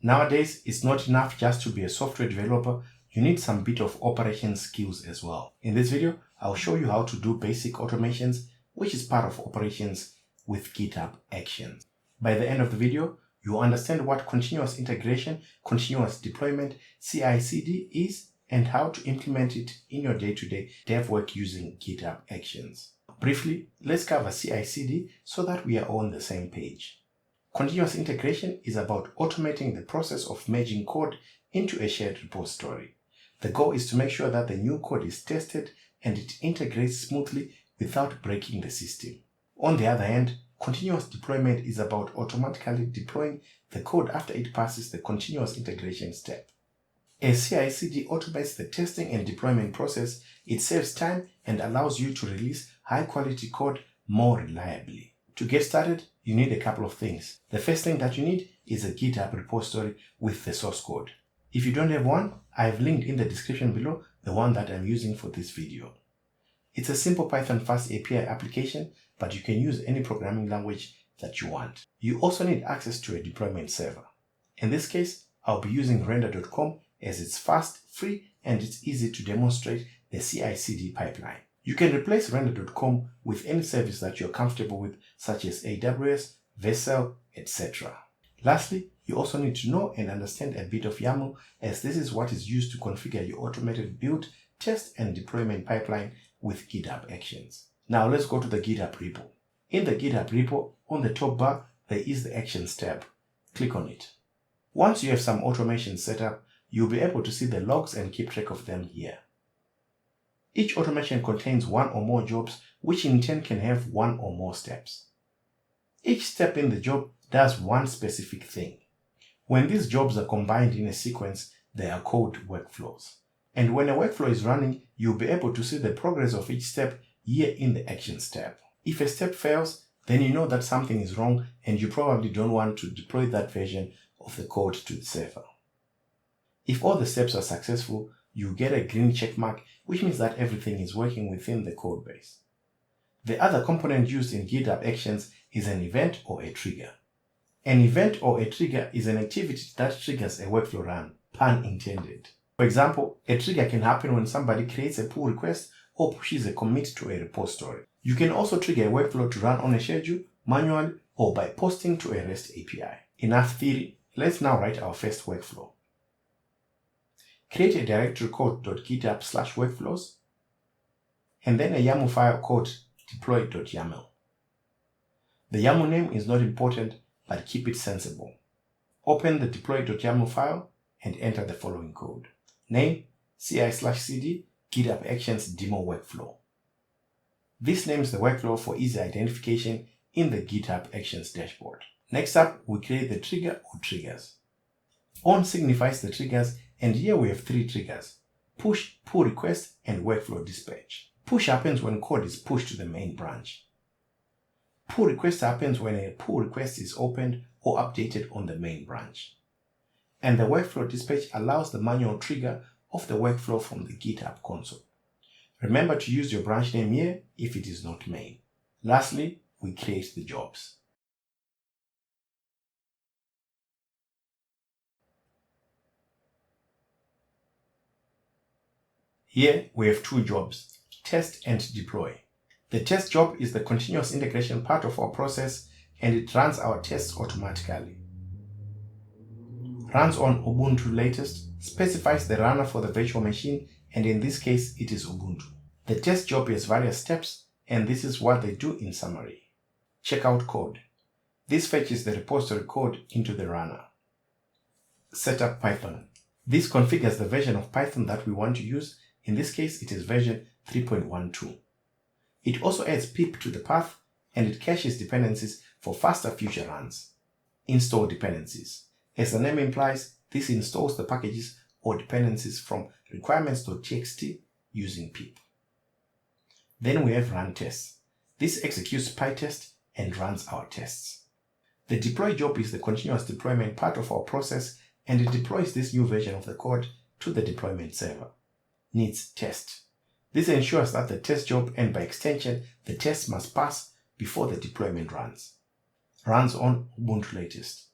Nowadays, it's not enough just to be a software developer. You need some bit of operation skills as well. In this video, I'll show you how to do basic automations, which is part of operations with GitHub Actions. By the end of the video, you'll understand what continuous integration, continuous deployment, CICD is, and how to implement it in your day-to-day dev work using GitHub Actions. Briefly, let's cover CICD so that we are on the same page. Continuous integration is about automating the process of merging code into a shared repository. The goal is to make sure that the new code is tested and it integrates smoothly without breaking the system. On the other hand, continuous deployment is about automatically deploying the code after it passes the continuous integration step. As CI/CD automates the testing and deployment process, it saves time and allows you to release high-quality code more reliably. To get started, you need a couple of things. The first thing that you need is a GitHub repository with the source code. If you don't have one, I've linked in the description below the one that I'm using for this video. It's a simple Python FastAPI application, but you can use any programming language that you want. You also need access to a deployment server. In this case, I'll be using render.com as it's fast, free, and it's easy to demonstrate the CI/CD pipeline. You can replace render.com with any service that you're comfortable with, such as AWS, Vercel, etc. Lastly, you also need to know and understand a bit of YAML, as this is what is used to configure your automated build, test, and deployment pipeline with GitHub Actions. Now let's go to the GitHub repo. In the GitHub repo, on the top bar, there is the Actions tab. Click on it. Once you have some automation set up, you'll be able to see the logs and keep track of them here. Each automation contains one or more jobs, which in turn can have one or more steps. Each step in the job does one specific thing. When these jobs are combined in a sequence, they are called workflows. And when a workflow is running, you'll be able to see the progress of each step here in the Actions tab. If a step fails, then you know that something is wrong and you probably don't want to deploy that version of the code to the server. If all the steps are successful, you get a green check mark, which means that everything is working within the code base. The other component used in GitHub Actions is an event or a trigger. An event or a trigger is an activity that triggers a workflow run, pun intended. For example, a trigger can happen when somebody creates a pull request or pushes a commit to a repository. You can also trigger a workflow to run on a schedule, manually, or by posting to a REST API. Enough theory, let's now write our first workflow. Create a directory called .github/workflows, and then a YAML file called deploy.yaml. The YAML name is not important, but keep it sensible. Open the deploy.yaml file and enter the following code. Name, CI/CD, GitHub Actions demo workflow. This names the workflow for easy identification in the GitHub Actions dashboard. Next up, we create the trigger or triggers. On signifies the triggers, and here we have three triggers: push, pull request, and workflow dispatch. Push happens when code is pushed to the main branch. Pull request happens when a pull request is opened or updated on the main branch. And the workflow dispatch allows the manual trigger of the workflow from the GitHub console. Remember to use your branch name here if it is not main. Lastly, we create the jobs. Here we have two jobs, test and deploy. The test job is the continuous integration part of our process, and it runs our tests automatically. Runs on Ubuntu latest, specifies the runner for the virtual machine, and in this case it is Ubuntu. The test job has various steps, and this is what they do in summary. Check out code. This fetches the repository code into the runner. Setup Python. This configures the version of Python that we want to use. In this case, it is version 3.12. It also adds pip to the path, and it caches dependencies for faster future runs. Install dependencies. As the name implies, this installs the packages or dependencies from requirements.txt using pip. Then we have run tests. This executes PyTest and runs our tests. The deploy job is the continuous deployment part of our process, and it deploys this new version of the code to the deployment server. Needs test. This ensures that the test job, and by extension, the test must pass before the deployment runs. Runs on Ubuntu latest.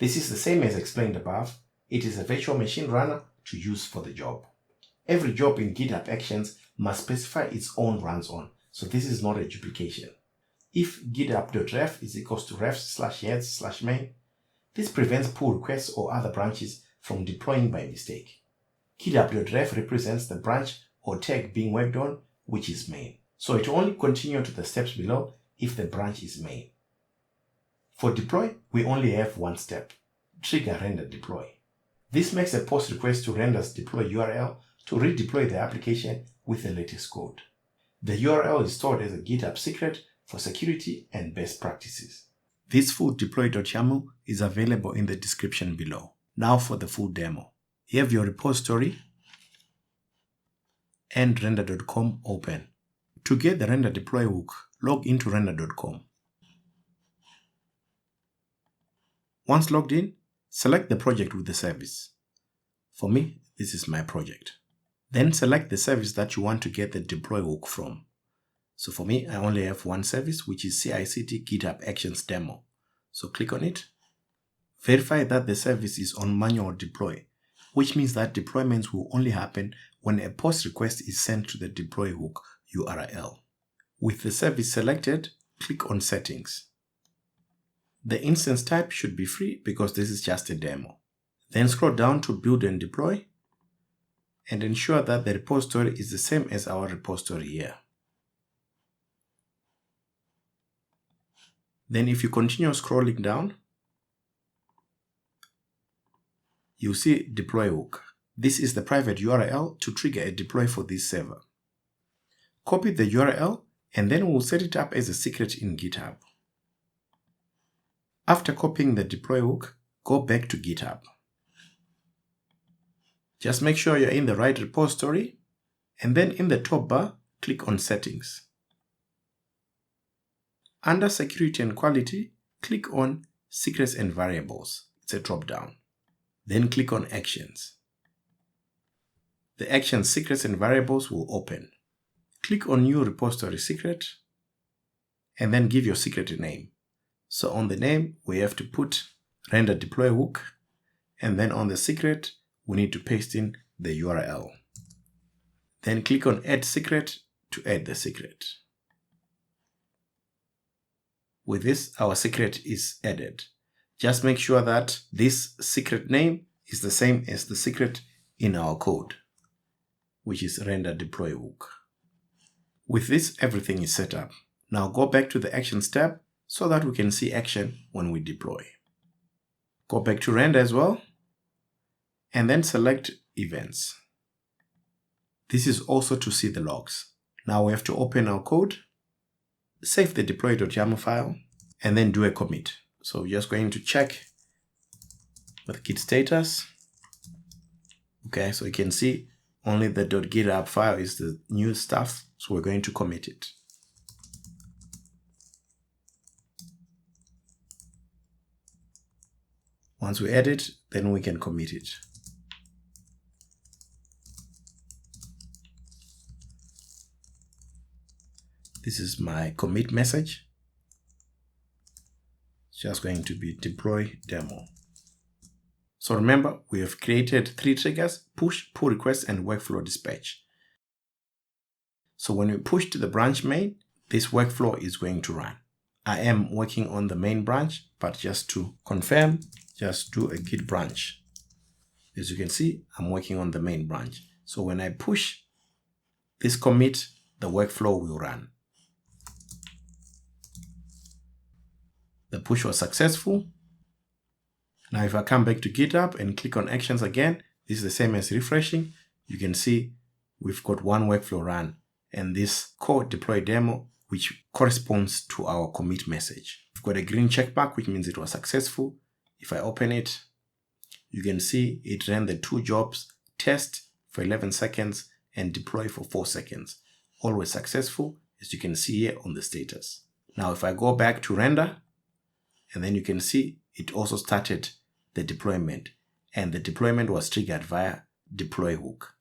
This is the same as explained above. It is a virtual machine runner to use for the job. Every job in GitHub Actions must specify its own runs on, so this is not a duplication. If github.ref is equals to ref/heads/main, this prevents pull requests or other branches from deploying by mistake. github.ref represents the branch or tag being worked on, which is main. So it will only continue to the steps below if the branch is main. For deploy, we only have one step: trigger render deploy. This makes a post request to render's deploy URL to redeploy the application with the latest code. The URL is stored as a GitHub secret for security and best practices. This full deploy.yaml is available in the description below. Now for the full demo. You have your repository and render.com open. To get the render deploy hook, log into render.com. Once logged in, select the project with the service. For me, this is my project. Then select the service that you want to get the deploy hook from. So for me, I only have one service, which is CICD GitHub Actions demo. So click on it. Verify that the service is on manual deploy, which means that deployments will only happen when a post request is sent to the deploy hook URL. With the service selected, click on settings. The instance type should be free because this is just a demo. Then scroll down to build and deploy and ensure that the repository is the same as our repository here. Then if you continue scrolling down, you see deploy hook. This is the private URL to trigger a deploy for this server. Copy the URL and then we'll set it up as a secret in GitHub. After copying the deploy hook, go back to GitHub. Just make sure you're in the right repository and then in the top bar, click on settings. Under security and quality, click on secrets and variables. It's a drop down. Then click on actions. The actions secrets and variables will open. Click on new repository secret and then give your secret a name. So on the name, we have to put render deploy hook, and then on the secret, we need to paste in the URL. Then click on add secret to add the secret. With this, our secret is added. Just make sure that this secret name is the same as the secret in our code, which is render deploy hook. With this, everything is set up. Now go back to the Actions tab so that we can see action when we deploy. Go back to render as well, and then select events. This is also to see the logs. Now we have to open our code, save the deploy.yaml file, and then do a commit. So we're just going to check with git status. Okay, so you can see only the .github file is the new stuff, so we're going to commit it. Once we add it, then we can commit it. This is my commit message. It's just going to be deploy demo. So remember, we have created 3 triggers: push, pull request, and workflow dispatch. So when we push to the branch main, this workflow is going to run. I am working on the main branch, but just to confirm, just do a git branch. As you can see, I'm working on the main branch. So when I push this commit, the workflow will run. The push was successful. Now if I come back to GitHub and click on actions again, this is the same as refreshing. You can see we've got one workflow run and this core deploy demo, which corresponds to our commit message. We've got a green checkmark, which means it was successful. If I open it, you can see it ran the 2 jobs, test for 11 seconds and deploy for 4 seconds. Always successful, as you can see here on the status. Now if I go back to render, and then you can see it also started the deployment, and the deployment was triggered via deploy hook.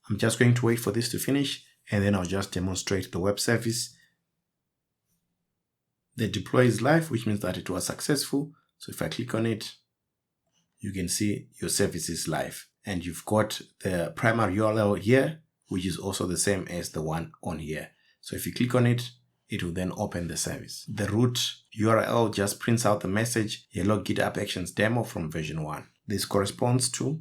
I'm just going to wait for this to finish, and then I'll just demonstrate the web service. The deploy is live, which means that it was successful. So if I click on it, you can see your service is live. And you've got the primary URL here, which is also the same as the one on here. So if you click on it, it will then open the service. The root URL just prints out the message, hello GitHub Actions demo from version 1. This corresponds to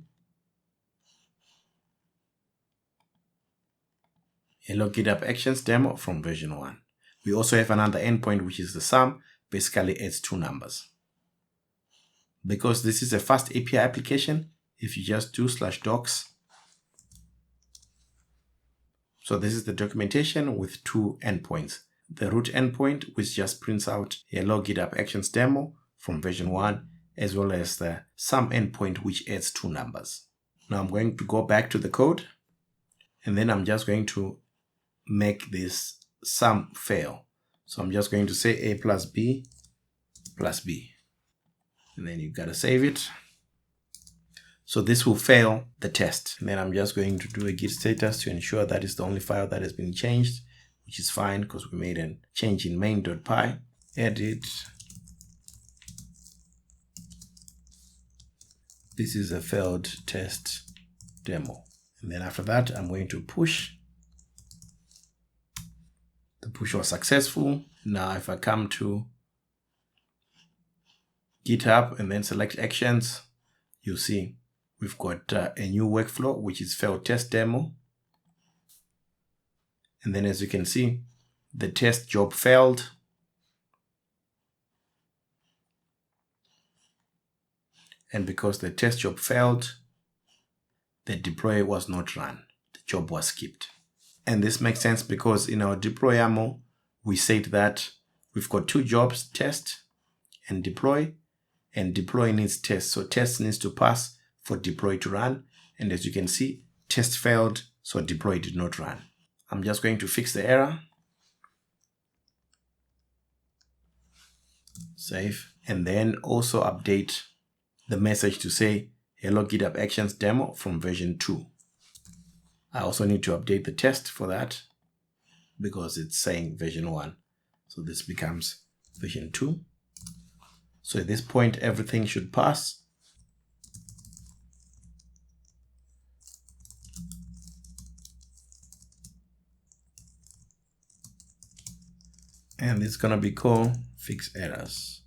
hello GitHub Actions demo from version 1. We also have another endpoint, which is the sum, basically adds 2 numbers. Because this is a FastAPI application, if you just do /docs, so this is the documentation with 2 endpoints. The root endpoint, which just prints out hello GitHub Actions demo from version 1, as well as the sum endpoint, which adds 2 numbers. Now I'm going to go back to the code, and then I'm just going to make this sum fail. So I'm just going to say a plus b plus b. And then you've got to save it. So this will fail the test. And then I'm just going to do a git status to ensure that is the only file that has been changed, which is fine because we made a change in main.py. Edit. This is a failed test demo. And then after that, I'm going to push. The push was successful. Now if I come to GitHub and then select actions, you'll see we've got a new workflow, which is failed test demo. And then as you can see, the test job failed. And because the test job failed, the deploy was not run. The job was skipped. And this makes sense because in our deploy YAML, we said that we've got 2 jobs, test and deploy needs test. So test needs to pass for deploy to run. And as you can see, test failed, so deploy did not run. I'm just going to fix the error. Save. And then also update the message to say, hello GitHub Actions demo from version 2. I also need to update the test for that because it's saying version 1. So this becomes version 2. So at this point, everything should pass. And it's going to be called fix errors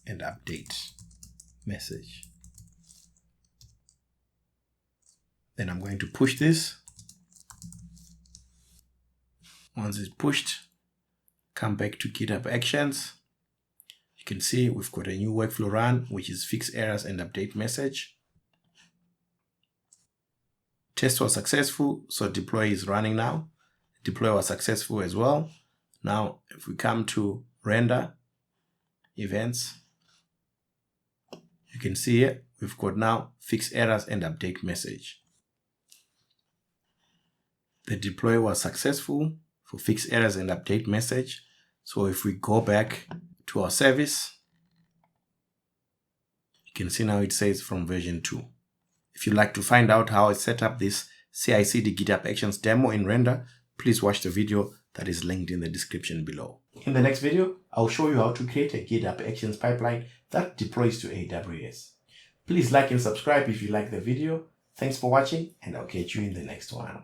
and update message. Then I'm going to push this. Once it's pushed, come back to GitHub Actions. You can see we've got a new workflow run, which is fix errors and update message. Test was successful, so deploy is running now. Deploy was successful as well. Now, if we come to render events, you can see here we've got now fix errors and update message. The deploy was successful for fix errors and update message. So if we go back to our service, you can see now it says from version 2. If you'd like to find out how I set up this CICD GitHub Actions demo in Render, please watch the video that is linked in the description below. In the next video, I'll show you how to create a GitHub Actions pipeline that deploys to AWS. Please like and subscribe if you like the video. Thanks for watching, and I'll catch you in the next one.